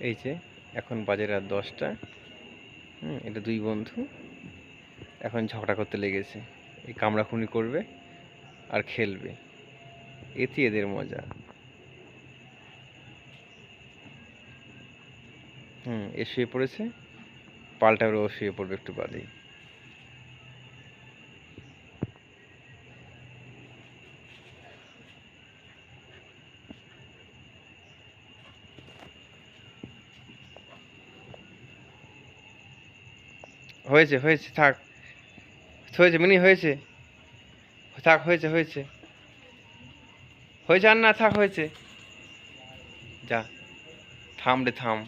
এই যে এখন বাজে রাত 10টা। এটা দুই বন্ধু এখন ঝগড়া করতে লেগেছে। এই কামড়াকুমড়ি করবে আর খেলবে, এতে এদের মজা। এ শুয়ে পড়েছে, পাল্টা ও শুয়ে পড়বে একটু বাদেই। হয়েছে হয়েছে, থাক, হয়েছে মিনি, হয়েছে, থাক, হয়েছে হয়েছে হয়েছে, আর না থাক, হয়েছে, যা, থাম রে থাম।